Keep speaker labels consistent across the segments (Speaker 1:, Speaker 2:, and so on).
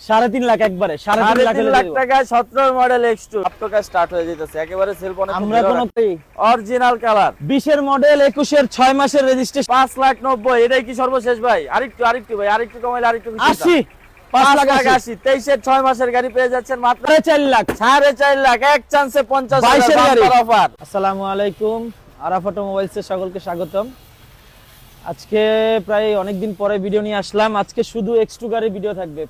Speaker 1: 3.5 লাখ একবারে
Speaker 2: 3.5 লাখ টাকায় 17 model X2 আপনার স্টার্ট হয়ে যেতেছে একেবারে সেলফ অনেক
Speaker 1: আমরা কোন
Speaker 2: অরিজিনাল কালার
Speaker 1: 20 এর মডেল 21 এর 6 মাসের রেজিস্ট্রেশন
Speaker 2: 5,90,000 এটাই কি সর্বশেষ ভাই আরেকটু ভাই আরেকটু কমাইলে আরেকটু
Speaker 1: 80
Speaker 2: 5,80,000 23 এর 6 মাসের গাড়ি পেয়ে যাচ্ছেন মাত্র
Speaker 1: 4.5 লাখ
Speaker 2: 4.5 লাখ এক চান্সে
Speaker 1: 22 এর গাড়ি
Speaker 2: 50,000 অফার।
Speaker 1: আসসালামু আলাইকুম আরাফা অটোমোবাইলস এর সকলকে স্বাগতম। আজকে প্রায় অনেকদিন পরে ভিডিও নিয়ে আসলাম। আজকে শুধু X2 গাড়ির ভিডিও থাকবে,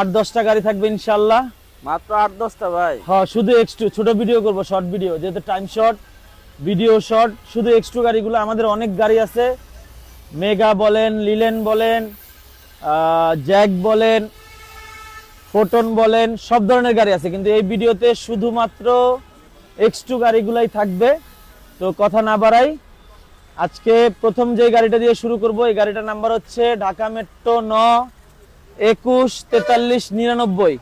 Speaker 1: 8-10টা গাড়ি থাকবে ইনশাআল্লাহ।
Speaker 2: মাত্র 8-10টা ভাই?
Speaker 1: হ্যাঁ, শুধু X2 ছোট ভিডিও করব, শর্ট ভিডিও, যেহেতু টাইম শর্ট, ভিডিও শর্ট। শুধু X2 গাড়িগুলো, আমাদের অনেক গাড়ি আছে, মেগা বলেন, লিলেন বলেন, জ্যাক বলেন, ফোটন বলেন, সব ধরনের গাড়ি আছে, কিন্তু এই ভিডিওতে শুধুমাত্র X2 গাড়িগুলাই থাকবে। তো কথা না বাড়াই, আজকে প্রথম যে গাড়িটা দিয়ে শুরু করব, এই গাড়িটার নাম্বার হচ্ছে ঢাকা মেট্রো 9-21-43-99।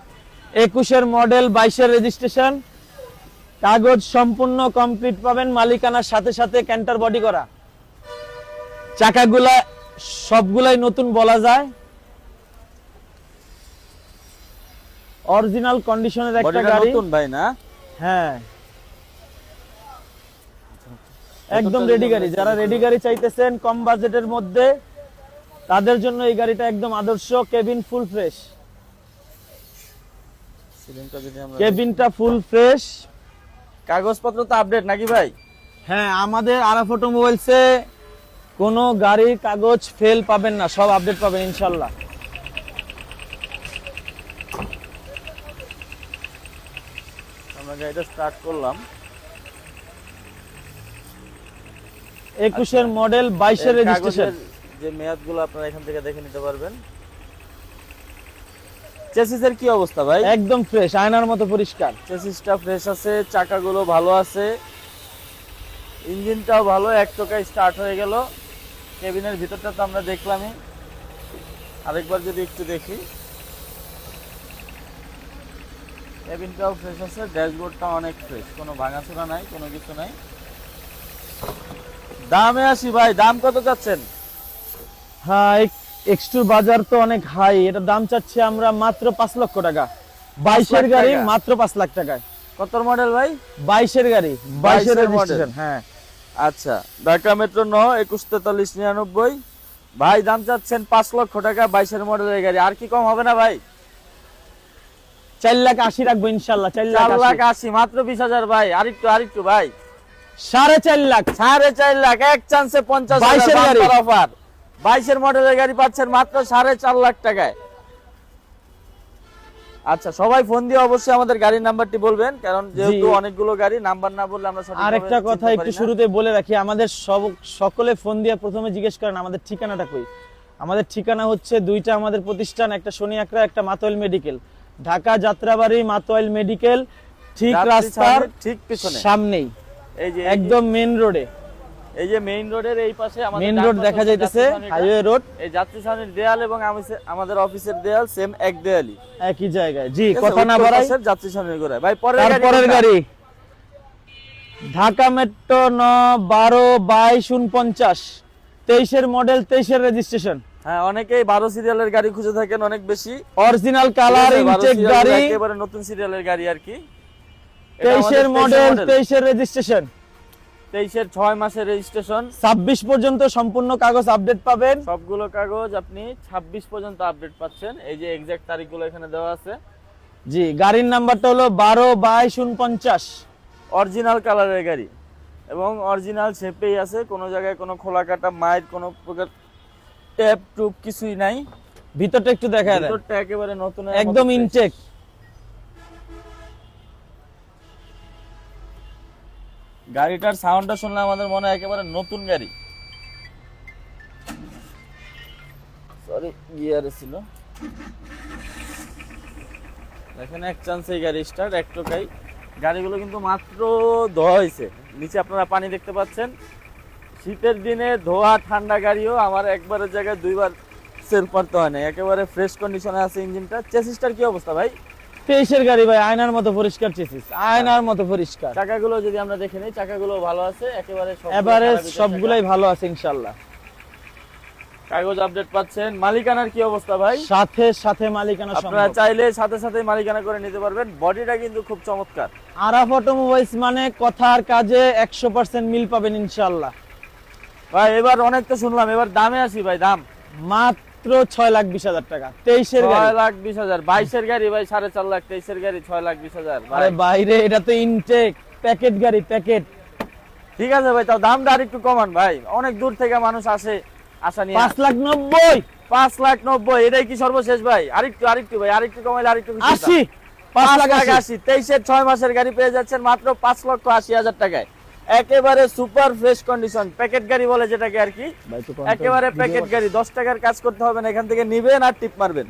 Speaker 1: 21 এর মডেল, 22 এর রেজিস্ট্রেশন, কাগজ সম্পূর্ণ কমপ্লিট পাবেন, মালিকানার সাথে সাথে ক্যান্টার বডি করা, চাকাগুলা সবগুলাই নতুন বলা যায়, অরিজিনাল কন্ডিশনের একটা গাড়ি।
Speaker 2: নতুন ভাই না?
Speaker 1: হ্যাঁ, একদম রেডি গাড়ি। যারা রেডি গাড়ি চাইতেছেন কম বাজেটের মধ্যে, তাদের জন্য এই গাড়িটা একদম আদর্শ। কেবিন ফুল ফ্রেশ, কেবিনটা ফুল ফ্রেশ।
Speaker 2: কাগজপত্র তো আপডেট নাকি ভাই?
Speaker 1: হ্যাঁ, আমাদের আরাফা অটোমোবাইলসে কোনো গাড়ির কাগজ ফেল পাবেন না, সব আপডেট পাবেন ইনশাআল্লাহ।
Speaker 2: আমরা গাড়িটা স্টার্ট করলাম।
Speaker 1: 21 এর মডেল, 22 এর রেজিস্ট্রেশন।
Speaker 2: যে মেয়াদগুলো আপনারা এখান থেকে দেখে নিতে পারবেন। চেসিসের কি অবস্থা ভাই?
Speaker 1: একদম ফ্রেশ, আয়নার মতো পরিষ্কার।
Speaker 2: চেসিসটা ফ্রেশ আছে, চাকাগুলো ভালো আছে, ইঞ্জিনটাও ভালো, এক টোকায় স্টার্ট হয়ে গেল। কেবিনের ভিতরটা তো আমরা দেখলামই, আরেকবার যদি একটু দেখি, কেবিনটাও ফ্রেশ আছে, ড্যাশবোর্ডটা অনেক ফ্রেশ, কোনো ভাঙাচোরা নাই, কোনো কিছু নাই। দামে আসি ভাই, দাম কত চাচ্ছেন?
Speaker 1: হ্যাঁ, X2 বাজার তো অনেক হাই, এটা দাম চাচ্ছি আমরা মাত্র 5 লক্ষ টাকা। 22 এর গাড়ি মাত্র 5 লাখ টাকায়।
Speaker 2: কত মডেল ভাই?
Speaker 1: 22 এর গাড়ি, 22 এর রেজিস্ট্রেশন। হ্যাঁ,
Speaker 2: আচ্ছা, ঢাকা মেট্রো 9-21-43-99 ভাই, দাম চাচ্ছেন 5 লক্ষ টাকা, 22 এর মডেলের গাড়ি। আর কি কম হবে না ভাই?
Speaker 1: 4,80,000 রাখবো ইনশাআল্লাহ।
Speaker 2: 4,80,000 মাত্র 20,000 ভাই। আরেকটু ভাই,
Speaker 1: 4.5 লাখ
Speaker 2: 4.5 লাখ এক চান্সে 50,000 অফার। 22 এর মডেলের গাড়ি পাচ্ছেন মাত্র 4.5 লাখ টাকায়। আচ্ছা, সবাই ফোন দিয়ে অবশ্যই আমাদের গাড়ির নাম্বারটি বলবেন, কারণ যেহেতু অনেকগুলো গাড়ি, নাম্বার না বললে আমরা সঠিক।
Speaker 1: আরেকটা কথা একটু শুরুতে বলে রাখি, আমাদের সকলে ফোন দিয়ে প্রথমে জিজ্ঞেস করেন আমাদের ঠিকানাটা কই। আমাদের ঠিকানা হচ্ছে দুইটা আমাদের প্রতিষ্ঠান, একটা শনি আকরা, একটা মাতোয়াইল মেডিকেল। ঢাকা যাত্রাবাড়ি মাতোয়াইল মেডিকেল ঠিক রাস্তার
Speaker 2: ঠিক পিছনে,
Speaker 1: সামনেই,
Speaker 2: এই যে
Speaker 1: একদম মেইন রোডে।
Speaker 2: এই যে মেইন রোডের এই পাশে আমাদের
Speaker 1: মেইন রোড দেখা যাইতেছে, হাইওয়ে রোড।
Speaker 2: এই যাত্রী সামনের দেয়াল এবং আমাদের অফিসের দেয়াল সেম এক দেয়ালই,
Speaker 1: একই জায়গায়। জি, কথা না বাড়াই,
Speaker 2: যাত্রী সামনের গোড়ায় ভাই।
Speaker 1: পরের গাড়ি ঢাকা মেট্রো 9-12-22-49, 23 এর মডেল, 23 এর রেজিস্ট্রেশন।
Speaker 2: হ্যাঁ, অনেকেই 12 সিরিয়ালের গাড়ি খুঁজে থাকেন অনেক বেশি।
Speaker 1: অরিজিনাল কালার ইনটেক গাড়ি,
Speaker 2: একেবারে নতুন সিরিয়ালের গাড়ি আর কি।
Speaker 1: 23 এর মডেল, 23 এর রেজিস্ট্রেশন,
Speaker 2: 23 এর 6 মাসের রেজিস্ট্রেশন,
Speaker 1: 26 পর্যন্ত সম্পূর্ণ কাগজ আপডেট পাবেন।
Speaker 2: সবগুলো কাগজ আপনি 26 পর্যন্ত আপডেট পাচ্ছেন। এই যে এক্সাক্ট তারিখগুলো এখানে দেওয়া আছে।
Speaker 1: জি, গাড়ির নাম্বারটা হলো 12-22-49।
Speaker 2: অরিজিনাল কালারের গাড়ি এবং অরিজিনাল শেপেই আছে, কোনো জায়গায় কোনো খোলা কাটা মাইর, কোনো প্রকার ট্যাপ টুপ কিছুই নাই।
Speaker 1: ভিতরটা একটু দেখায় দেন,
Speaker 2: ভিতরটা একেবারে নতুন,
Speaker 1: একদম ইনটেক।
Speaker 2: গাড়িটার সাউন্ডটা শুনলে আমাদের মনে হয় একেবারে নতুন গাড়ি। সরি, গিয়ারে ছিল। দেখেন এক চান্সে গাড়ি স্টার্ট, এক টোকাই। গাড়িগুলো কিন্তু মাত্র ধোয়া হয়েছে, নিচে আপনারা পানি দেখতে পাচ্ছেন। শীতের দিনে ধোয়া ঠান্ডা গাড়িও আমার একবারের জায়গায় দুইবার সেল করতে হয় না, একেবারে ফ্রেশ কন্ডিশনে আছে ইঞ্জিনটা। চেসিসটার কি অবস্থা ভাই?
Speaker 1: 23 এর গাড়ি ভাই, আয়নার মতো পরিষ্কার চেসিস, আয়নার মতো পরিষ্কার।
Speaker 2: চাকাগুলো যদি আমরা দেখে নিই, চাকাগুলো ভালো আছে, একেবারে
Speaker 1: এভারেজ সবগুলাই ভালো আছে ইনশাআল্লাহ।
Speaker 2: কাগজ আপডেট পাচ্ছেন। মালিকানার কি অবস্থা ভাই?
Speaker 1: সাথে সাথে মালিকানা
Speaker 2: আপনারা
Speaker 1: সম্ভব।
Speaker 2: চাইলে সাথে সাথে মালিকানা করে নিতে পারবেন। বডিটা কিন্তু খুব চমৎকার।
Speaker 1: আরাফ অটোমোবাইলস মানে কথার কাজে 100% মিল পাবেন ইনশাআল্লাহ।
Speaker 2: ভাই এবার অনেক তো শুনলাম, এবার দামে আসি ভাই। দাম
Speaker 1: মাত্র 6,20,000 টাকা। 23-এর গাড়ি।
Speaker 2: 6,20,000। 22-এর গাড়ি ভাই 4.5 লাখ। 23-এর গাড়ি 6,20,000।
Speaker 1: আরে বাইরে এটা তো ইনটেক প্যাকেট গাড়ি, প্যাকেট।
Speaker 2: ঠিক আছে ভাই, তাও দামটা আরেকটু কমান ভাই। অনেক দূর থেকে মানুষ আসে, আশা নিয়ে।
Speaker 1: 5,90,000।
Speaker 2: 5,90,000 এটাই কি সর্বশেষ ভাই? আরেকটু ভাই, আরেকটু কমাইলে আরেকটু খুশি হতাম।
Speaker 1: 80।
Speaker 2: 5,80,000। 23-এর 6 মাসের গাড়ি পেয়ে যাচ্ছেন মাত্র 5,80,000 টাকায়। একেবারে সুপার ফ্রেশ কন্ডিশন, প্যাকেট গাড়ি বলে যেটাকে আর কি। একেবারে প্যাকেট গাড়ি। 10 টাকার কাজ করতে হবে না, এখান থেকে নিবেন আর টিপ মারবেন।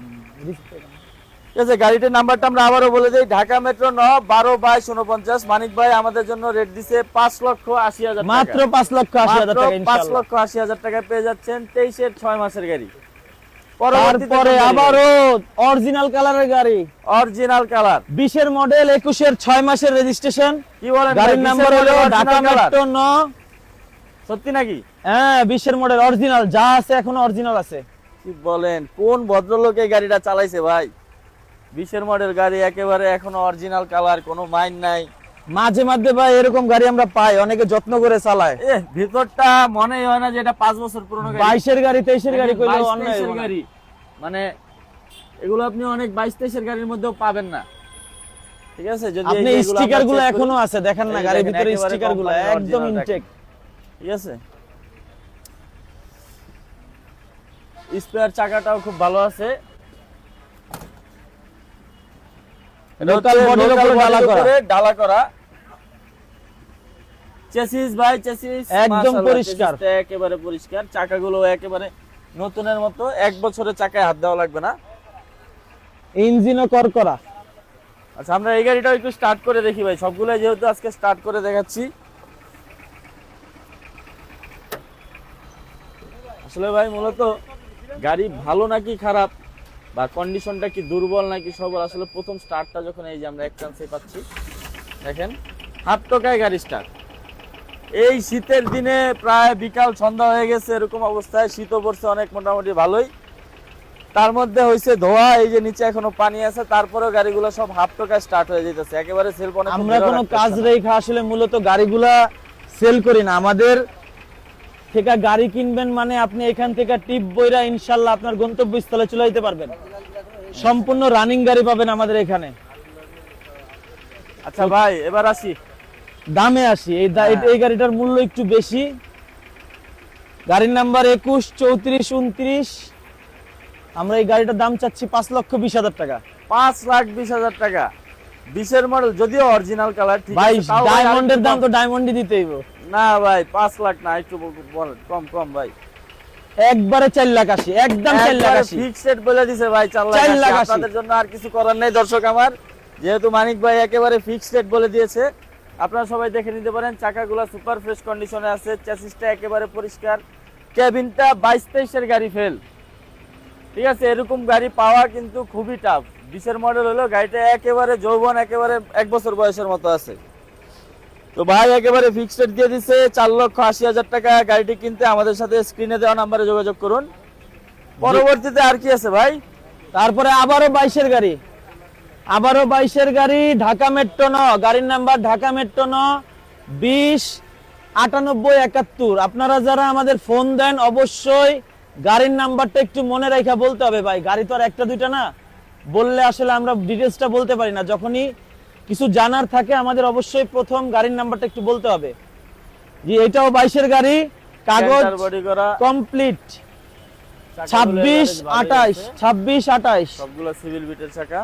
Speaker 2: ঠিক আছে, গাড়িটির নাম্বারটা আমরা আবারও বলে দিই। ঢাকা মেট্রো 9 12/49। মানিক ভাই আমাদের জন্য রেট দিছে 5,80,000 টাকা।
Speaker 1: মাত্র 5,80,000 টাকা ইনশাআল্লাহ।
Speaker 2: 5,80,000 টাকায় পেয়ে যাচ্ছেন 23-এর 6 মাসের গাড়ি।
Speaker 1: তারপরে আবারও অরিজিনাল কালারের গাড়ি,
Speaker 2: অরিজিনাল কালার,
Speaker 1: 20-এর মডেল, 21-এর 6 মাসের রেজিস্ট্রেশন।
Speaker 2: কি বলেন?
Speaker 1: গাড়ির নাম্বার হলো ঢাকা মেট্রো 9।
Speaker 2: সত্যি নাকি?
Speaker 1: হ্যাঁ, 20-এর মডেল অরিজিনাল, যা আছে এখনো অরিজিনাল আছে।
Speaker 2: কি বলেন? কোন ভদ্রলোক এই গাড়িটা চালাইছে ভাই? 20-এর মডেল গাড়ি, একেবারে এখনো অরিজিনাল কালার, কোনো মাইন নাই।
Speaker 1: মাঝে মাঝে ভাই এরকম গাড়ি আমরা পাই, অনেকে যত্ন করে চালায়।
Speaker 2: ভিতরটা মনেই হয় না যে এটা 5 বছর পুরনো গাড়ি।
Speaker 1: 22-এর গাড়ি, 23-এর গাড়ি কইলেও অন্যায়
Speaker 2: 22-23-এর
Speaker 1: হবে না।
Speaker 2: গাড়ি, মানে এগুলো আপনি অনেক 22-23-এর গাড়ির মধ্যেও পাবেন না। ঠিক আছে, যদি
Speaker 1: আপনি
Speaker 2: এইগুলো
Speaker 1: স্টিকার
Speaker 2: আমরা
Speaker 1: গুলো
Speaker 2: check করি,
Speaker 1: এখনো আছে, দেখেন না
Speaker 2: এই
Speaker 1: গাড়ির
Speaker 2: দেখেন,
Speaker 1: ভিতরে
Speaker 2: একেবারে
Speaker 1: স্টিকার গুলো
Speaker 2: company
Speaker 1: একদম
Speaker 2: original
Speaker 1: ইনটেক।
Speaker 2: ঠিক আছে, স্পেয়ার চাকাটাও খুব ভালো আছে।
Speaker 1: লোকাল বডির উপরে
Speaker 2: ডালা করা চেসিস ভাই, চেসিস
Speaker 1: একদম পরিষ্কার,
Speaker 2: একেবারে পরিষ্কার। চাকাগুলো একেবারে নতুনের মতো, 1 বছরের চাকায় হাত দেওয়া লাগবে না।
Speaker 1: ইঞ্জিনও করকরা।
Speaker 2: আচ্ছা, আমরা এই গাড়িটাও একটু স্টার্ট করে দেখি ভাই। সবগুলো যেহেতু আজকে স্টার্ট করে দেখাচ্ছি। আসলে ভাই মূলত গাড়ি ভালো নাকি খারাপ বা কন্ডিশনটা কি দুর্বল নাকি সবল, আসলে প্রথম স্টার্টটা যখন এই যে আমরা এক চান্সে পাচ্ছি, দেখেন হাত টোকায় গাড়ি স্টার্ট। এই শীতের দিনে প্রায় বিকাল সন্ধ্যা হয়ে গেছে, এরকম অবস্থায় শীতও পড়ছে অনেক, মোটামুটি ভালোই। তার মধ্যে হয়েছে ধোয়া, এই যে নিচে এখনো পানি আছে, তারপরেও গাড়িগুলো সব হাফ টোকায় স্টার্ট হয়ে যেতেছে, একেবারে সেল।
Speaker 1: আমরা কোনো কাজ রেখা আসলে মূলত গাড়িগুলা সেল করি না। আমাদের থেকে গাড়ি কিনবেন মানে আপনি এখান থেকে টিপ বইরা ইনশাআল্লাহ আপনার গন্তব্যস্থলে চলে যেতে পারবেন। সম্পূর্ণ রানিং গাড়ি পাবেন আমাদের এখানে।
Speaker 2: আচ্ছা ভাই, এবার আসি
Speaker 1: দামে আসি। এই গাড়িটার মূল্য একটু বেশি। গাড়ির নাম্বার 21 34 29। আমরা এই গাড়িটার দাম চাচ্ছি 5,20,000 টাকা।
Speaker 2: 5,20,000 টাকা। 20-এর মডেল, যদিও অরিজিনাল কালার। ঠিক
Speaker 1: ভাই
Speaker 2: আছে, তাও
Speaker 1: ডায়মন্ডের দাম তো ডায়মন্ডই দিতেই হবে।
Speaker 2: না ভাই, 5 লাখ না, একটু বলেন, কম ভাই।
Speaker 1: একবারে 4,80,000, একদম 4,80,000
Speaker 2: ফিক্সড রেট বলে দিছে ভাই, 4,80,000। আপনাদের জন্য আর কিছু করার নেই দর্শক আমার, যেহেতু মানিক ভাই একেবারে ফিক্সড রেট বলে দিয়েছে। আপনারা সবাই দেখে নিতে পারেন। চাকাগুলো সুপার ফ্রেশ কন্ডিশনে আছে, চ্যাসিসটা একেবারে পরিষ্কার, কেবিনটা 22-23-এর গাড়ি ফেল। ঠিক আছে, এরকম গাড়ি পাওয়া কিন্তু খুবই টাফ। 20-এর মডেল হলো, গাড়িটা একেবারে যৌবন, একেবারে 1 বছর বয়সের মতো আছে। তো ভাই একেবারে ফিক্সড রেট দিয়ে দিছে 4,80,000 টাকা। গাড়িটি কিনতে আমাদের সাথে স্ক্রিনে দেওয়া নাম্বারে যোগাযোগ করুন। পরবর্তীতে আর কি আছে ভাই?
Speaker 1: তারপরে আবারও 22-এর গাড়ি, আবারও 22-এর গাড়ি, ঢাকা মেট্রো 9। গাড়ির নাম্বার ঢাকা মেট্রো 9 20 98 71। আপনারা যারা আমাদের ফোন দেন অবশ্যই গাড়ির নাম্বারটা একটু মনে রাখা বলতে হবে ভাই। গাড়ি তো আর একটা দুইটা না, বললে আসলে আমরা ডিটেলসটা বলতে পারি না। যখনই কিছু জানার থাকে আমাদের অবশ্যই প্রথম গাড়ির নাম্বারটা একটু বলতে হবে। জি, এটাও 22-এর গাড়ি, কাগজ
Speaker 2: বডি করা
Speaker 1: কমপ্লিট। 26 28
Speaker 2: সবগুলো সিভিল বিটের চাকা।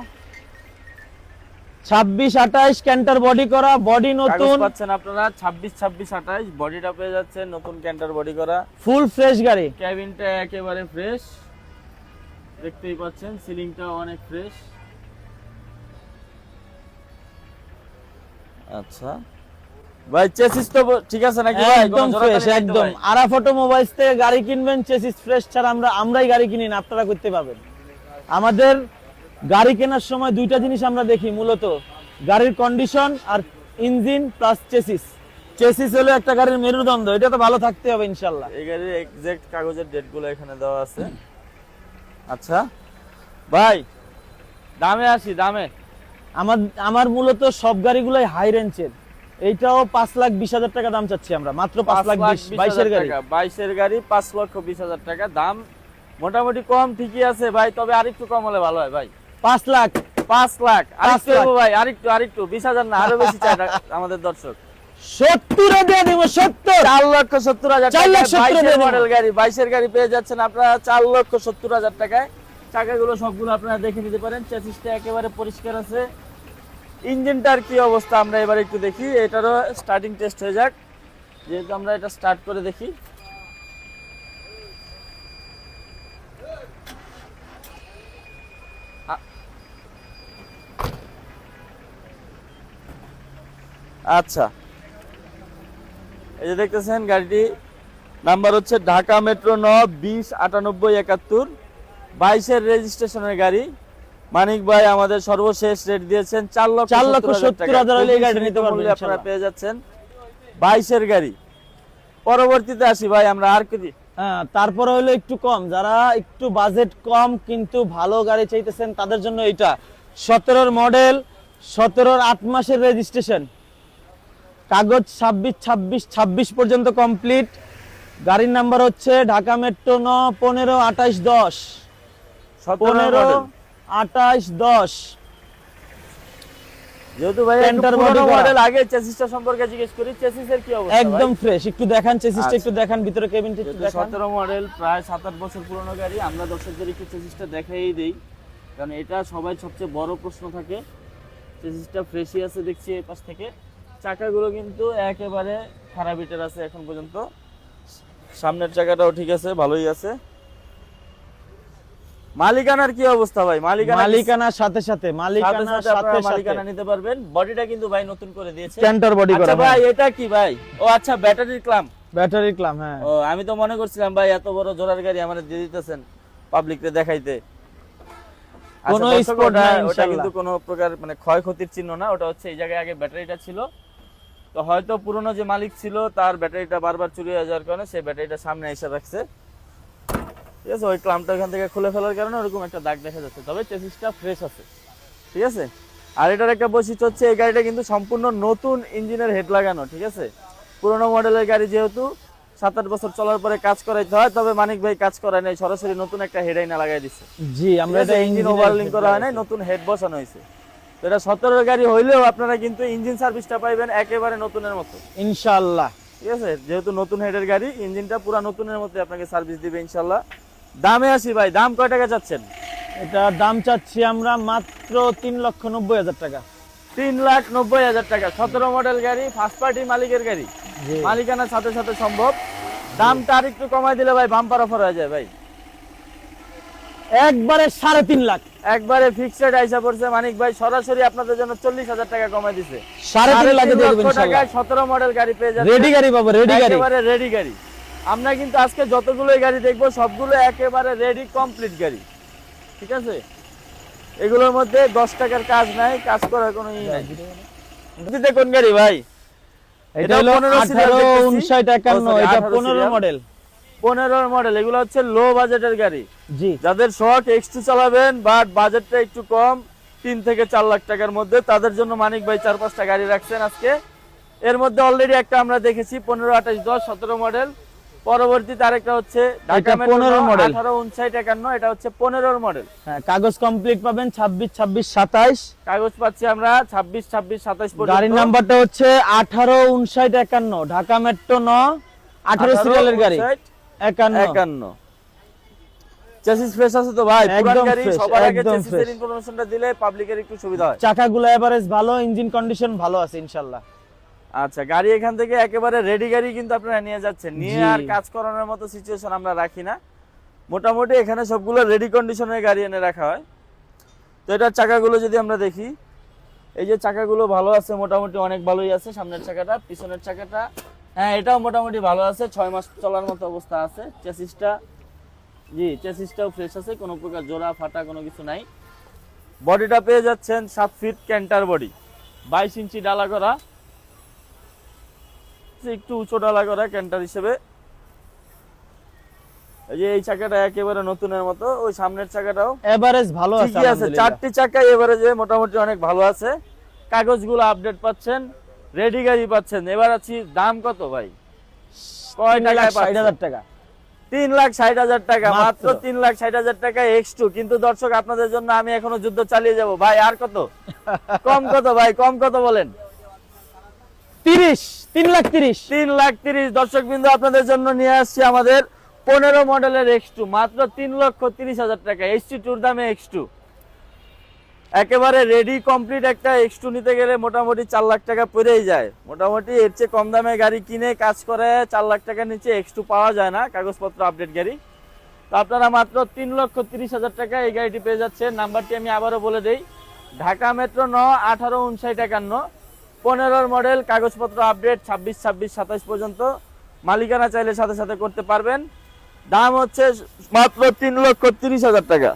Speaker 1: 26 28 ক্যান্টার বডি করা, বডি নতুন
Speaker 2: পাচ্ছেন আপনারা। 26 26 28 বডিটা পেয়ে যাচ্ছেন নতুন, ক্যান্টার বডি করা,
Speaker 1: ফুল ফ্রেশ গাড়ি।
Speaker 2: কেবিনটা একেবারে ফ্রেশ, দেখতেই পাচ্ছেন। সিলিংটাও অনেক ফ্রেশ। আচ্ছা ভাই, চেসিস তো ঠিক আছে নাকি ভাই?
Speaker 1: একদম ফ্রেশ, একদম। আরাফ অটোমোবাইলস থেকে গাড়ি কিনবেন, চেসিস ফ্রেশ ছাড়া আমরাই গাড়ি কিনি না, আপনারা করতে পারবেন। আমাদের গাড়ি কেনার সময় দুইটা জিনিস আমরা দেখি মূলত, গাড়ির কন্ডিশন আর ইঞ্জিন প্লাস চেসিস। চেসিস হলো একটা গাড়ির মেরুদণ্ড, এটা তো ভালো থাকতে হবে ইনশাল্লাহ।
Speaker 2: এই গাড়ির এক্সাক্ট কাগজের ডেটগুলো এখানে দেওয়া আছে। আচ্ছা ভাই, দামে আসি, দামে।
Speaker 1: আমার আমার মূলত সব গাড়িগুলাই হাই রেঞ্জের। এইটাও 5,20,000 টাকা দাম চাচ্ছি আমরা, মাত্র 5,20,000, 22 এর গাড়ি।
Speaker 2: 22 এর গাড়ি 5,20,000 টাকা দাম। মোটামুটি কম ঠিকই আছে ভাই, তবে আরেকটু কম হলে ভালো হয় ভাই।
Speaker 1: 5 লাখ।
Speaker 2: 5 লাখ আরেকটু
Speaker 1: 5 লাখ।
Speaker 2: ভাই, আরেকটু 20,000 না, আরো বেশি চাই আমাদের দর্শক।
Speaker 1: 70 এ দিয়ে দিব, 70।
Speaker 2: 4,70,000 টাকা
Speaker 1: 4,70,000
Speaker 2: মডেল গাড়ি, 22 এর গাড়ি পেয়ে যাচ্ছেন আপনারা 4,70,000 টাকায়। চাকাগুলো সবগুলো আপনারা দেখে নিতে পারেন, চেসিসটা একেবারে পরিষ্কার আছে। ইঞ্জিনটার কি অবস্থা আমরা এবার একটু দেখি, এটারও স্টার্টিং টেস্ট হয়ে যাক, যেহেতু আমরা এটা স্টার্ট করে দেখি। আচ্ছা, এই যে দেখতেছেন গাড়িটি নাম্বার হচ্ছে ঢাকা মেট্রো 9 209871, 22 এর রেজিস্ট্রেশনের গাড়ি। মানিক ভাই আমাদের সর্বশেষ রেট দিয়েছেন 4,70,000
Speaker 1: হলে এই গাড়ি নিতে পারবেন
Speaker 2: আপনারা
Speaker 1: ইনশাআল্লাহ।
Speaker 2: পেয়ে যাচ্ছেন 22 এর গাড়ি। পরবর্তীতে আসি ভাই আমরা আর কি।
Speaker 1: হ্যাঁ, তারপরে হলো একটু কম, যারা একটু বাজেট কম কিন্তু ভালো গাড়ি চাইতেছেন তাদের জন্য এটা 17 মডেল, 17 8 মাসের রেজিস্ট্রেশন, কাগজ 26 পর্যন্ত কমপ্লিট। গাড়ির নাম্বার হচ্ছে ঢাকা মেট্রো 9 152810, 152810।
Speaker 2: যেহেতু ভাই
Speaker 1: Canter body করা।
Speaker 2: মডেল, আগে চেসিসটা সম্পর্কে জিজ্ঞেস করি, চেসিসের কি অবস্থা?
Speaker 1: একদম ফ্রেশ। একটু দেখান চেসিসটা,
Speaker 2: আচ্ছা।
Speaker 1: একটু দেখান ভিতরে কেবিনটা একটু দেখান।
Speaker 2: 17 মডেল, প্রায় 7-8 বছর পুরনো গাড়ি। আমরা দর্শকদের একটু চেসিসটা দেখাই দেই, কারণ এটা সবাই সবচেয়ে বড় প্রশ্ন থাকে। চেসিসটা ফ্রেশই আছে দেখছি এই পাশ থেকে। চাকাগুলো কিন্তু একেবারে খারাপ ইটের আছে এখন পর্যন্ত। সামনের চাকাটাও ঠিক আছে, ভালোই আছে। মালিকানার কি অবস্থা ভাই?
Speaker 1: মালিকানার সাথে সাথে
Speaker 2: মালিকানা নিতে পারবেন। বডিটা কিন্তু ভাই নতুন করে দিয়েছে,
Speaker 1: ক্যান্টার বডি করা।
Speaker 2: আচ্ছা ভাই, এটা কি ভাই? ও আচ্ছা, ব্যাটারির ক্লাম্প।
Speaker 1: ব্যাটারি ক্লাম, হ্যাঁ।
Speaker 2: ও, আমি তো মনে করছিলাম ভাই এত বড় জোড়ার গাড়ি আমাদের দিয়ে দিতেছেন পাবলিককে দেখাইতে।
Speaker 1: কোনো
Speaker 2: আচ্ছা,
Speaker 1: স্পট না
Speaker 2: ওটা
Speaker 1: ইনশাআল্লাহ।
Speaker 2: কিন্তু কোনো প্রকার মানে ক্ষয়ক্ষতির চিহ্ন না। ওটা হচ্ছে এই জায়গায় আগে ব্যাটারিটা ছিল, তো হয়তো পুরনো যে মালিক ছিল তার ব্যাটারিটা বারবার চুরি হয়ে যাওয়ার কারণে সেই ব্যাটারিটা সামনে এসে রাখছে। ঠিক আছে, ওই ক্লাম্পটা এখান থেকে খুলে ফেলার কারণে ওরকম একটা দাগ দেখা যাচ্ছে, তবে চেসিসটা ফ্রেশ আছে। ঠিক আছে, আর এটার একটা বৈশিষ্ট্য হচ্ছে এই গাড়িটা কিন্তু সম্পূর্ণ নতুন ইঞ্জিনের হেড লাগানো। ঠিক আছে, পুরোনো মডেলের গাড়ি যেহেতু 7-8 বছর চলার পরে কাজ করাইতে হয়, তবে মানিক ভাই কাজ করায় নাই, সরাসরি নতুন একটা হেড আইনা লাগাই দিচ্ছে।
Speaker 1: জি, আমরা এটা
Speaker 2: ইঞ্জিন ওভারলিং করা হয় নাই, নতুন হেড বসানো হয়েছে। তো এটা 17 গাড়ি হইলেও আপনারা কিন্তু ইঞ্জিন সার্ভিসটা পাইবেন একেবারে নতুনের মতো
Speaker 1: ইনশাআল্লাহ।
Speaker 2: ঠিক আছে, যেহেতু নতুন হেডের গাড়ি, ইঞ্জিনটা পুরো নতুনের মতো আপনাকে সার্ভিস দিবে ইনশাআল্লাহ। দামে আসি ভাই, দাম কয় টাকা চাচ্ছেন?
Speaker 1: এটা দাম চাচ্ছি আমরা মাত্র 3,90,000 টাকা।
Speaker 2: 3,90,000 টাকা। 17 মডেল গাড়ি, ফার্স্ট পার্টি মালিকের গাড়ি,
Speaker 1: জি।
Speaker 2: মালিকানার সাথে সাথে সম্ভব। দামটা আর একটু কমাই দিলে ভাই বাম্পার অফার হয়ে যায় ভাই।
Speaker 1: একবারে 3.5 লাখ,
Speaker 2: একবারে ফিক্সড আইসা পড়ছে মানিক ভাই, সরাসরি আপনাদের জন্য 40,000 টাকা কমাই দিছে।
Speaker 1: 3.5 লাখে দিয়ে দেবেন ইনশাআল্লাহ।
Speaker 2: 17 মডেল গাড়ি পেয়ে যাচ্ছে,
Speaker 1: রেডি গাড়ি পাবো, রেডি গাড়ি,
Speaker 2: একেবারে রেডি গাড়ি। আমরা কিন্তু আজকে যতগুলোই গাড়ি দেখবো সবগুলো একেবারে রেডি কমপ্লিট গাড়ি। ঠিক আছে, এগুলোর মধ্যে 10 টাকার কাজ নাই, কাজ করার কোনো ই নাই। দিতে কোন গাড়ি ভাই?
Speaker 1: এটা হলো 185951, এটা 15 মডেল।
Speaker 2: 15 মডেল। এগুলো হচ্ছে লো বাজেটের গাড়ি,
Speaker 1: জি।
Speaker 2: যাদের শখ X2 চালাবেন বাট বাজেটটা একটু কম, 3 থেকে 4 লাখ টাকার মধ্যে, তাদের জন্য মানিক ভাই 4-5টা গাড়ি রাখছেন আজকে। এর মধ্যে অলরেডি একটা আমরা দেখেছি 152810, 17 মডেল। পরবর্তীতে আরেকটা হচ্ছে ঢাকা মেট্রো
Speaker 1: 15 মডেল,
Speaker 2: 185951, এটা হচ্ছে 15 মডেল।
Speaker 1: হ্যাঁ, কাগজ কমপ্লিট পাবেন 26, 26, 27
Speaker 2: কাগজ পাচ্ছি আমরা 26, 26, 27 পর্যন্ত।
Speaker 1: গাড়ির নাম্বারটা হচ্ছে 185951, ঢাকা মেট্রো 9 18 সিরিয়ালের গাড়ি, 51।
Speaker 2: চেসিস ফ্রেশ আছে তো ভাই? পুরান
Speaker 1: একদম
Speaker 2: গাড়ি,
Speaker 1: fresh,
Speaker 2: সবার আগে
Speaker 1: একদম
Speaker 2: চেসিসের
Speaker 1: fresh।
Speaker 2: ইনফরমেশনটা দিলে পাবলিকের একটু সুবিধা হয়।
Speaker 1: চাকাগুলো এভারেজ ভালো, ইঞ্জিন কন্ডিশন ভালো আছে ইনশাআল্লাহ।
Speaker 2: আচ্ছা, গাড়ি এখান থেকে একেবারে রেডি গাড়ি কিন্তু আপনারা নিয়ে যাচ্ছেন, নিয়ে
Speaker 1: জি।
Speaker 2: আর কাজ করানোর মতো সিচুয়েশন আমরা রাখি না। মোটামুটি এখানে সবগুলো রেডি কন্ডিশনের গাড়ি এনে রাখা হয়। তো এটার চাকাগুলো যদি আমরা দেখি, এই যে চাকাগুলো ভালো আছে, মোটামুটি অনেক ভালোই আছে। সামনের চাকাটা, পিছনের চাকাটা, হ্যাঁ এটাও মোটামুটি ভালো আছে, 6 মাস চলার মতো অবস্থা আছে। চেসিসটা, জি চেসিসটাও ফ্রেশ আছে, কোনো প্রকার জোড়া ফাটা কোনো কিছু নাই। বডিটা পেয়ে যাচ্ছেন 7 ফিট ক্যান্টার বডি, 22 ইঞ্চি ডালা করা। হচ্ছে একটু উঁচু ডালা করা ক্যান্টার হিসেবে। এই যে এই চাকাটা একেবারে নতুনের মতো, ওই সামনের চাকাটাও
Speaker 1: এভারেজ ভালো আছে
Speaker 2: ঠিকই আছে,
Speaker 1: আলহামদুলিল্লাহ।
Speaker 2: চারটি চাকা এভারেজে মোটামুটি অনেক ভালো আছে। কাগজগুলো আপডেট পাচ্ছেন, রেডি গাড়ি পাচ্ছেন। এবার আছি দাম কত ভাই? কয় টাকায়
Speaker 1: 60,000 টাকা
Speaker 2: 3,60,000 টাকা, মাত্র
Speaker 1: মাত্র।
Speaker 2: 3,60,000 টাকা X2। কিন্তু দর্শক আপনাদের জন্য আমি এখনো যুদ্ধ চালিয়ে যাব ভাই। আর কত কম, কত ভাই, কম কত বলেন?
Speaker 1: 3,30,000
Speaker 2: 3,30,000। দর্শক বিন্দু আপনাদের জন্য নিয়ে আসছি আমাদের 15 মডেলের X2, মাত্র 3,30,000 টাকা। H2 দামে X2 একেবারে রেডি কমপ্লিট একটা X2 নিতে গেলে মোটামুটি 4 লাখ টাকা পড়েই যায়। মোটামুটি এর চেয়ে কম দামে গাড়ি কিনে কাজ করে 4 লাখ টাকার নিচে X2 পাওয়া যায় না, কাগজপত্র আপডেট গাড়ি। তো আপনারা মাত্র 3,30,000 টাকা এই গাড়িটি পেয়ে যাচ্ছেন। নাম্বারটি আমি আবারও বলে দেই, ঢাকা মেট্রো 9 185951, 15 মডেল, কাগজপত্র আপডেট, 26, 26, 27 পর্যন্ত। মালিকানা চাইলে সাথে সাথে করতে পারবেন। দাম হচ্ছে মাত্র 3,30,000 টাকা।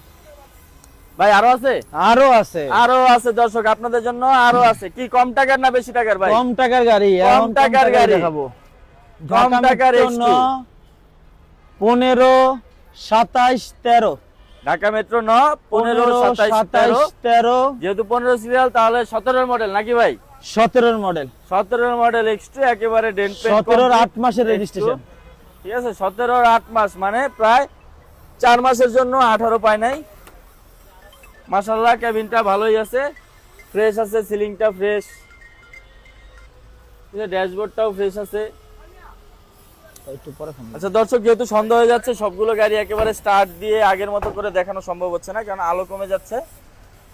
Speaker 2: ভাই আরো আছে?
Speaker 1: আরো আছে,
Speaker 2: আরো আছে দর্শক আপনাদের জন্য, আরো আছে। কি কম টাকার না বেশি টাকার ভাই?
Speaker 1: কম টাকার গাড়ি,
Speaker 2: কম
Speaker 1: এখন
Speaker 2: টাকার গাড়ি
Speaker 1: দেখাবো।
Speaker 2: কম টাকার
Speaker 1: Dhaka
Speaker 2: X2,
Speaker 1: metro 15, 27, 13,
Speaker 2: Dhaka metro 9 15, 27, 13।
Speaker 1: 13,
Speaker 2: যেহেতু 15 সিরিয়াল তাহলে 17 মডেল নাকি ভাই?
Speaker 1: 17 মডেল,
Speaker 2: 17 মডেল X2 একেবারে ডেন্ট পেন্ট
Speaker 1: 17 8 মাসের রেজিস্ট্রেশন।
Speaker 2: ঠিক আছে, 17 8 মাস মানে প্রায় 4 মাসের জন্য 18 পায় নাই। মাশাআল্লাহ কেবিনটা ভালোই আছে, ফ্রেশ আছে, সিলিংটা ফ্রেশ, ড্যাশবোর্ডটাও ফ্রেশ আছে।
Speaker 1: একটু পরে ফোন।
Speaker 2: আচ্ছা দর্শক, যেহেতু সন্ধ্যা হয়ে যাচ্ছে, সবগুলো গাড়ি একেবারে স্টার্ট দিয়ে আগের মতো করে দেখানো সম্ভব হচ্ছে না, কারণ আলো কমে যাচ্ছে।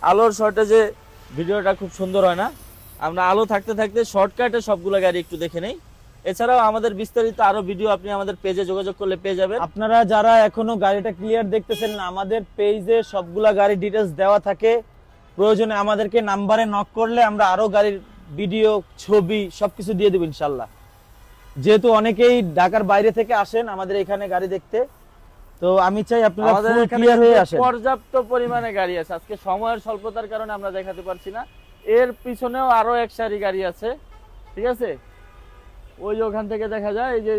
Speaker 2: আলোর শর্টেজে ভিডিওটা খুব সুন্দর হয় না। আমরা আলো থাকতে থাকতে শর্টকাটে সবগুলো গাড়ি একটু দেখে নেই। এছাড়াও আমাদের বিস্তারিত আরো ভিডিও আপনি আমাদের পেজে যোগাযোগ করলে পেয়ে যাবেন।
Speaker 1: আপনারা যারা এখনো গাড়িটা ক্লিয়ার দেখতেছেন না, আমাদের পেজে সবগুলা গাড়ির ডিটেলস দেওয়া থাকে। প্রয়োজনে আমাদেরকে নাম্বারে নক করলে আমরা আরো গাড়ির ভিডিও, ছবি সবকিছু দিয়ে দেব ইনশাল্লাহ। যেহেতু অনেকেই ঢাকার বাইরে থেকে আসেন আমাদের এখানে গাড়ি দেখতে, তো আমি চাই আপনারা
Speaker 2: আমাদের
Speaker 1: ফুল
Speaker 2: এখানে
Speaker 1: ক্লিয়ার হয়ে আসেন।
Speaker 2: পর্যাপ্ত পরিমাণে গাড়ি আছে, আজকে সময়ের স্বল্পতার কারণে আমরা দেখাতে পারছি না। এর পিছনেও আরো এক সারি গাড়ি আছে, ঠিক আছে? ওই যে ওখান থেকে দেখা যায়, এই যে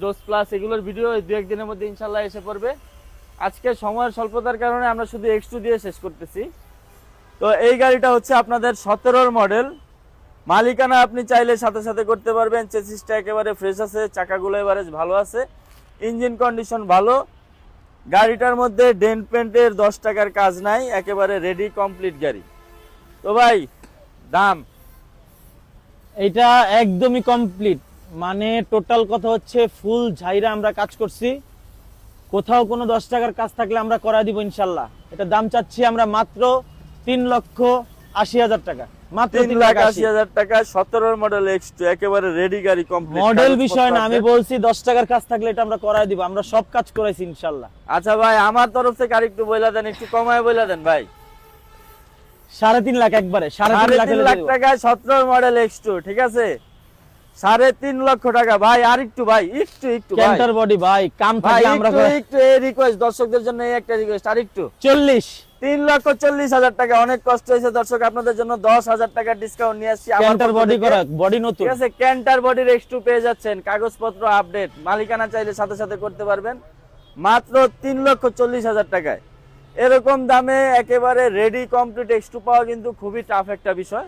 Speaker 2: ডোজ প্লাস, এগুলোর ভিডিও দু একদিনের মধ্যে ইনশাল্লাহ এসে পড়বে। আজকে সময়ের স্বল্পতার কারণে আমরা শুধু X2 দিয়ে শেষ করতেছি। তো এই গাড়িটা হচ্ছে আপনাদের 17 মডেল। মালিকানা আপনি চাইলে সাথে সাথে করতে পারবেন। চেসিসটা একেবারে ফ্রেশ আছে, চাকাগুলো এভারেজ ভালো আছে, ইঞ্জিন কন্ডিশন ভালো। গাড়িটার মধ্যে ডেন্ট পেন্টের 10 টাকার কাজ নাই, একেবারে রেডি কমপ্লিট গাড়ি। তো ভাই দাম?
Speaker 1: এটা একদমই কমপ্লিট, মানে টোটাল কথা হচ্ছে ফুল ঝাইরা আমরা কাজ করছি। কোথাও কোনো 10 টাকার কাজ থাকলে আমরা করাই দিব ইনশাল্লাহ। এটা দাম চাচ্ছি আমরা মাত্র 3,80,000 টাকা, মাত্র
Speaker 2: 3,80,000 টাকা। 17 মডেল X2 একেবারে রেডি গাড়ি কমপ্লিট।
Speaker 1: মডেল বিষয় না, আমি বলছি 10 টাকার কাজ থাকলে এটা আমরা করাই দিব। আমরা সব কাজ করাইছি ইনশাল্লাহ।
Speaker 2: আচ্ছা ভাই, আমার তরফ থেকে আরেকটু বইলা দেন, একটু কমায় বইলা দেন ভাই।
Speaker 1: 3.5 লাখ একবারে, 3.5
Speaker 2: লাখ টাকা 17 মডেল X2, ঠিক আছে? 3.5 লক্ষ টাকা ভাই। আর একটু ভাই, একটু একটু ভাই,
Speaker 1: ক্যান্টার বডি ভাই, কাম
Speaker 2: ভাই
Speaker 1: থাকলে আমরা
Speaker 2: একটু একটু এই রিকোয়েস্ট দর্শকদের জন্য, এই একটা রিকোয়েস্ট, আর একটু
Speaker 1: 40
Speaker 2: 3,40,000 টাকা। অনেক কষ্ট হয়েছে দর্শক, আপনাদের জন্য 10,000 টাকা ডিসকাউন্ট নিয়ে আসছি।
Speaker 1: ক্যান্টার বডি করা, বডি নতুন,
Speaker 2: ঠিক আছে, ক্যান্টার বডির X2 পেয়ে যাচ্ছেন, কাগজপত্র আপডেট, মালিকানা চাইলে সাথে সাথে করতে পারবেন মাত্র 3,40,000 টাকায়। এরকম দামে একেবারে রেডি কমপ্লিট X2 পাওয়া কিন্তু খুবই টাফ একটা বিষয়।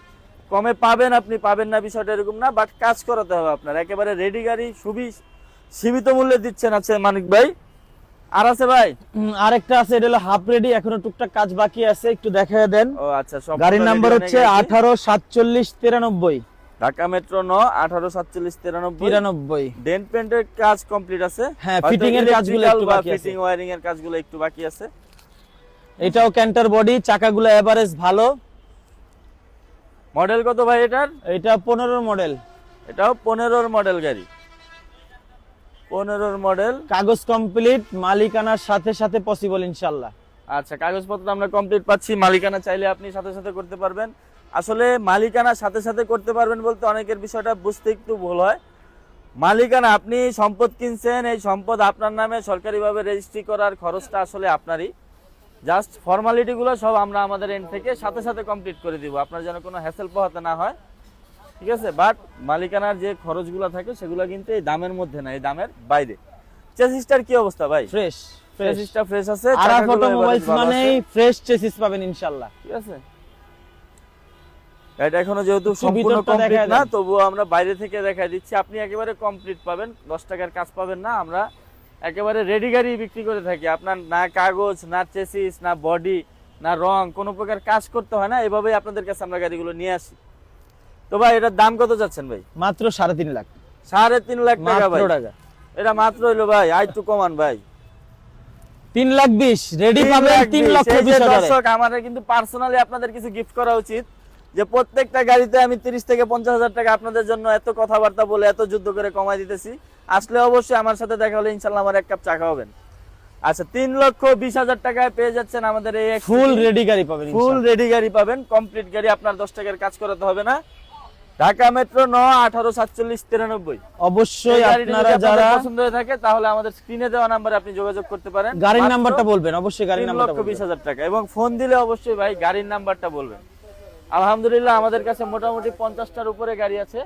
Speaker 2: কমে পাবেন আপনি, পাবেন না বিষয়টা এরকম না, বাট কাজ করাতে হবে আপনার। একেবারে রেডি গাড়ি খুবই সীমিত মূল্যে দিচ্ছেন। আছে মানিক ভাই? আর আছে ভাই?
Speaker 1: আরেকটা আছে, এটা হলো হাফ রেডি, এখনো টুকটাক কাজ বাকি আছে, একটু দেখায় দেন।
Speaker 2: ও আচ্ছা, সব
Speaker 1: গাড়ির নাম্বার হচ্ছে 184793,
Speaker 2: ঢাকা মেট্রো 9 184793। ডেন্ট পেন্টের কাজ কমপ্লিট আছে,
Speaker 1: হ্যাঁ, ফিটিং এর কাজগুলো একটু বাকি আছে,
Speaker 2: ফিটিং ওয়্যারিং এর কাজগুলো একটু বাকি আছে।
Speaker 1: এটাও ক্যান্টার বডি, চাকাগুলো এভারেজ ভালো।
Speaker 2: মডেল কত ভাই এটার?
Speaker 1: এটা 15 মডেল,
Speaker 2: এটাও 15 মডেল গাড়ি, 15 মডেল।
Speaker 1: কাগজ কমপ্লিট, মালিকানার সাথে সাথে পসিবল ইনশাআল্লাহ।
Speaker 2: আচ্ছা, কাগজপত্র আমরা কমপ্লিট পাচ্ছি, মালিকানা চাইলে আপনি সাথে সাথে করতে পারবেন। আসলে মালিকানা সাথে সাথে করতে পারবেন বলতে অনেকের বিষয়টা বুঝতে একটু ভুল হয়। মালিকানা, আপনি সম্পদ কিনছেন, এই সম্পদ আপনার নামে সরকারিভাবে রেজিস্ট্রি করার খরচটা আসলে আপনারই। জাস্ট ফর্মালিটিগুলো সব আমরা আমাদের এন্ড থেকে সাথে সাথে কমপ্লিট করে দিব, আপনার যেন কোনো হ্যাসেল পোহাতে না হয়। ঠিক আছে, বাট মালিকানার যে খরচগুলো থাকে সেগুলো কিন্তু এই দামের মধ্যে না, এই দামের বাইরে। চেসিসটার কি অবস্থা ভাই?
Speaker 1: ফ্রেশ
Speaker 2: চেসিসটা ফ্রেশ আছে,
Speaker 1: আরাফ
Speaker 2: চাকাগুলো
Speaker 1: অটোমোবাইলস
Speaker 2: এভারেজ ভালো
Speaker 1: মানে
Speaker 2: আছে।
Speaker 1: ফ্রেশ চেসিস পাবেন ইনশাআল্লাহ।
Speaker 2: ঠিক আছে, গাড়িটা এখনো যেহেতু
Speaker 1: একটু
Speaker 2: সম্পূর্ণ
Speaker 1: ভিতরটা
Speaker 2: কমপ্লিট
Speaker 1: দেখায়
Speaker 2: না,
Speaker 1: দেন।
Speaker 2: তবুও আমরা বাইরে থেকে দেখাই দিচ্ছি। আপনি একেবারে কমপ্লিট পাবেন, 10 টাকার কাজ পাবেন না। আমরা একেবারে রেডি গাড়ি বিক্রি করে থাকি। আপনার না কাগজ, না চেসিস, না বডি, না রং, কোনো প্রকার কাজ করতে হয় না। এভাবেই আপনাদের কাছে আমরা গাড়িগুলো নিয়ে আসি। তো ভাই এটার দাম কত যাচ্ছেন ভাই?
Speaker 1: মাত্র 3.5 লাখ।
Speaker 2: 3.5 লাখ টাকা ভাই?
Speaker 1: মাত্র টাকা।
Speaker 2: এটা মাত্র হইলো ভাই, আই টু কমান ভাই।
Speaker 1: 3,20,000 রেডি পাবেন 3,20,000 টাকা।
Speaker 2: দর্শক আমাদের কিন্তু পার্সোনালি আপনাদের কিছু গিফট করা উচিত, যে প্রত্যেকটা গাড়িতে আমি 30 থেকে 50,000 টাকা আপনাদের জন্য এত কথাবার্তা বলে এত যুদ্ধ করে কমাই দিতেছি। আসলে অবশ্যই আমার সাথে দেখা হলে ইনশাল্লাহ আমার এক কাপ চা খাওয়াবেন। আচ্ছা, 3,20,000 টাকায় পেয়ে যাচ্ছেন আমাদের এই
Speaker 1: ফুল রেডি গাড়ি পাবেন
Speaker 2: ফুল
Speaker 1: ইনশাআল্লাহ।
Speaker 2: রেডি গাড়ি পাবেন, কমপ্লিট গাড়ি। আপনার 10 টাকার কাজ করাতে হবে না। ঢাকা মেট্রো 9 18 47 93।
Speaker 1: অবশ্যই
Speaker 2: এই গাড়িটি
Speaker 1: আপনারা
Speaker 2: যদি আপনাদের
Speaker 1: যারা
Speaker 2: পছন্দ হয়ে থাকে তাহলে আমাদের স্ক্রিনে দেওয়া নম্বরে আপনি যোগাযোগ করতে পারেন।
Speaker 1: গাড়ির
Speaker 2: মাত্র
Speaker 1: নাম্বারটা বলবেন, অবশ্যই গাড়ির নাম্বারটা বলবেন।
Speaker 2: 3,20,000 টাকা, এবং ফোন দিলে অবশ্যই ভাই গাড়ির নাম্বারটা বলবেন। আলহামদুলিল্লাহ আমাদের কাছে মোটামুটি 50টার উপরে গাড়ি আছে,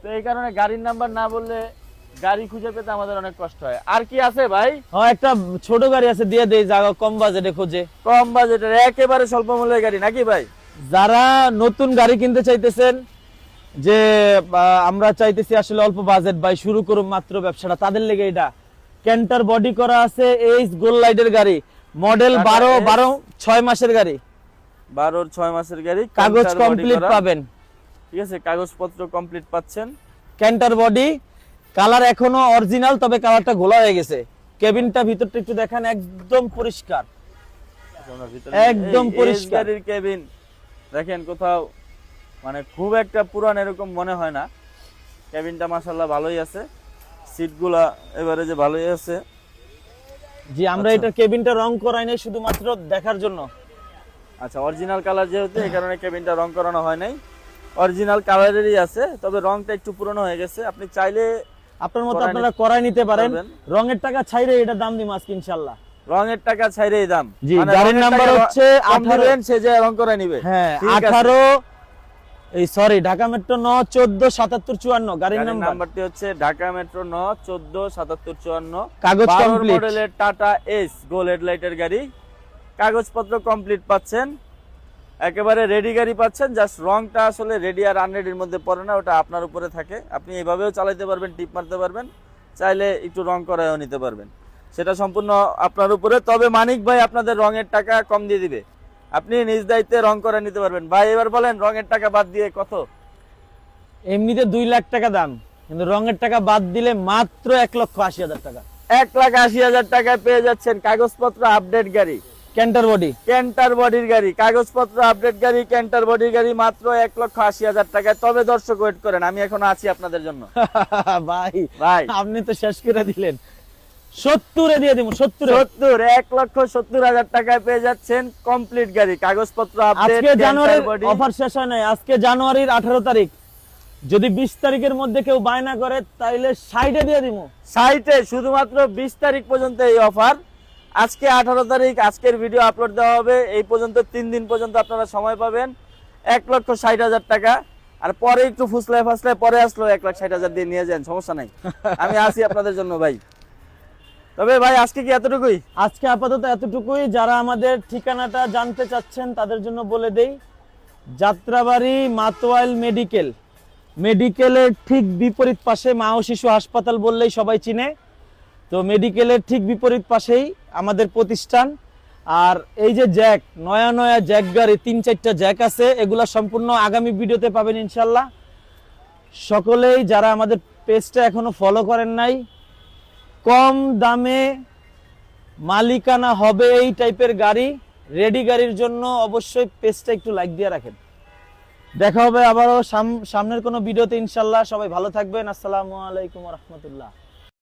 Speaker 2: তো এই কারণে গাড়ির নাম্বার না বললে গাড়ি খুঁজে পেতে আমাদের অনেক কষ্ট হয়। আর কি আছে ভাই?
Speaker 1: হ্যাঁ, একটা ছোট গাড়ি আছে, দিয়ে দেই, জায়গা কম বাজেটে খোঁজে।
Speaker 2: কম বাজেটের একেবারে স্বল্প মূল্যের গাড়ি নাকি ভাই?
Speaker 1: যারা নতুন গাড়ি কিনতে চাইতেছেন, যে আমরা চাইতেছি আসলে অল্প বাজেট ভাই, শুরু করুন মাত্র ব্যবসাটা, তাদের লেগে এটা ক্যান্টার বডি করা আছে, এইচ গোল্ড লাইটের গাড়ি, মডেল
Speaker 2: টাটা
Speaker 1: 12 6 মাসের গাড়ি,
Speaker 2: 12 6 মাসের গাড়ি,
Speaker 1: কাগজ
Speaker 2: Canter body
Speaker 1: কমপ্লিট
Speaker 2: করা।
Speaker 1: পাবেন।
Speaker 2: ঠিক আছে, কাগজপত্র কমপ্লিট পাচ্ছেন।
Speaker 1: ক্যান্টার বডি, কালার এখনো অরিজিনাল, তবে কালারটা ঘোলা হয়ে গেছে। কেবিনটা ভিতরটা একটু দেখেন, একদম পরিষ্কার, একদম পরিষ্কার।
Speaker 2: গাড়ির কেবিন দেখেন, কোথাও মানে খুব একটা পুরান এরকম মনে হয় না। কেবিনটা মাশাআল্লাহ ভালোই আছে, সিটগুলা এবারে যে ভালোই আছে।
Speaker 1: জি, আমরা
Speaker 2: আচ্ছা।
Speaker 1: এটা কেবিনটা রং করাই নাই, শুধুমাত্র দেখার জন্য।
Speaker 2: আচ্ছা, অরিজিনাল কালার যেহেতু, এই কারণে কেবিনটা রং করানো হয় নাই, অরিজিনাল কালারেরই আছে, তবে রংটা একটু পুরনো হয়ে গেছে। আপনি চাইলে
Speaker 1: আপনার মতো
Speaker 2: করাই
Speaker 1: আপনারা করাই নিতে পারেন,
Speaker 2: পারবেন।
Speaker 1: রঙের টাকা ছাইরে এটা দাম দিই আজকে ইনশাআল্লাহ।
Speaker 2: রঙের টাকা ছাইরেই দাম।
Speaker 1: জি,
Speaker 2: মানে
Speaker 1: গাড়ির
Speaker 2: রঙের
Speaker 1: নাম্বার
Speaker 2: টাকা
Speaker 1: হচ্ছে
Speaker 2: কম
Speaker 1: 18
Speaker 2: দিবেন, সে যে রং করে নিবে।
Speaker 1: হ্যাঁ,
Speaker 2: ঠিক আছে।
Speaker 1: 18 এই সরি ঢাকা মেট্রো 9 14 77 54 গাড়ির
Speaker 2: গাড়ির
Speaker 1: নাম্বার।
Speaker 2: নাম্বারটি হচ্ছে ঢাকা মেট্রো 9 14 77 54।
Speaker 1: কাগজ
Speaker 2: 12
Speaker 1: complete।
Speaker 2: মডেলের টাটা এস গোল্ড হেডলাইটের গাড়ি, কাগজপত্র কমপ্লিট পাচ্ছেন, একেবারে রেডি গাড়ি পাচ্ছেন। জাস্ট রংটা আসলে রেডি আর আনরেডির মধ্যে পড়ে না, ওটা আপনার উপরে থাকে। আপনি এভাবেও চালাতে পারবেন, টিপ মারতে পারবেন, চাইলে একটু রং করায়ও নিতে পারবেন, সেটা সম্পূর্ণ আপনার উপরে। তবে মানিক ভাই আপনাদের রঙের টাকা কম দিয়ে দিবে, আপনি নিজ দায়িত্বে রং করে নিতে পারবেন। ভাই এবার বলেন রঙের টাকা বাদ দিয়ে কত?
Speaker 1: এমনিতে 2 লাখ টাকা দাম, কিন্তু রঙের টাকা বাদ দিলে মাত্র 1,80,000 টাকা।
Speaker 2: 1,80,000 টাকায় পেয়ে যাচ্ছেন কাগজপত্র আপডেট গাড়ি,
Speaker 1: ক্যান্টার বডি।
Speaker 2: ক্যান্টার বডির গাড়ি, কাগজপত্র আপডেট গাড়ি, ক্যান্টার বডির গাড়ি, মাত্র 1,80,000 টাকায়। তবে দর্শক ওয়েট করেন, আমি এখনো আছি আপনাদের জন্য।
Speaker 1: ভাই
Speaker 2: ভাই
Speaker 1: আপনি তো শেষ করে দিলেন। 70 দিয়ে দিব, 70।
Speaker 2: 1,70,000 টাকায় পেয়ে যাচ্ছেন কমপ্লিট গাড়ি, কাগজপত্র আপডেট,
Speaker 1: আজকে জানুয়ারির
Speaker 2: বডি।
Speaker 1: অফার শেষ হয় নাই, আজকে জানুয়ারির 18 তারিখ। যদি 20 তারিখের মধ্যে কেউ বায়না করে তাইলে 60 দিয়ে দিব।
Speaker 2: সাইটে শুধুমাত্র 20 তারিখ পর্যন্ত এই অফার। আজকে 18 তারিখ, আজকের ভিডিও আপলোড দেওয়া হবে, এই পর্যন্ত 3 দিন পর্যন্ত আপনারা সময় পাবেন। 1,60,000 টাকা, আর পরে একটু ফুসলায় ফাসলায় পরে আসলো 1,60,000 দিয়ে নিয়ে যান, সমস্যা নাই, আমি আছি আপনাদের জন্য ভাই। তবে ভাই আজকে কি এতটুকুই?
Speaker 1: আজকে আপাতত এতটুকুই। যারা আমাদের ঠিকানাটা জানতে চাচ্ছেন তাদের জন্য বলে দেই, যাত্রাবাড়ি মাতোয়াইল মেডিকেল, মেডিকেলের ঠিক বিপরীত পাশে, মা ও শিশু হাসপাতাল বললেই সবাই চিনে। তো মেডিকেলের ঠিক বিপরীত পাশেই আমাদের প্রতিষ্ঠান। আর এই যে জ্যাক, নয়া নয়া জ্যাক গাড়ি, 3-4টা জ্যাক আছে, এগুলা সম্পূর্ণ আগামী ভিডিওতে পাবেন ইনশাল্লাহ। সকলেই যারা আমাদের পেজটা এখনো ফলো করেন নাই, কম দামে মালিকানা হবে এই টাইপের গাড়ি, রেডি গাড়ির জন্য অবশ্যই পেজটা একটু লাইক দিয়ে রাখেন। দেখা হবে আবারও সামনের কোনো ভিডিওতে ইনশাল্লাহ। সবাই ভালো থাকবেন। আসসালামু আলাইকুম ওয়া রাহমাতুল্লাহ।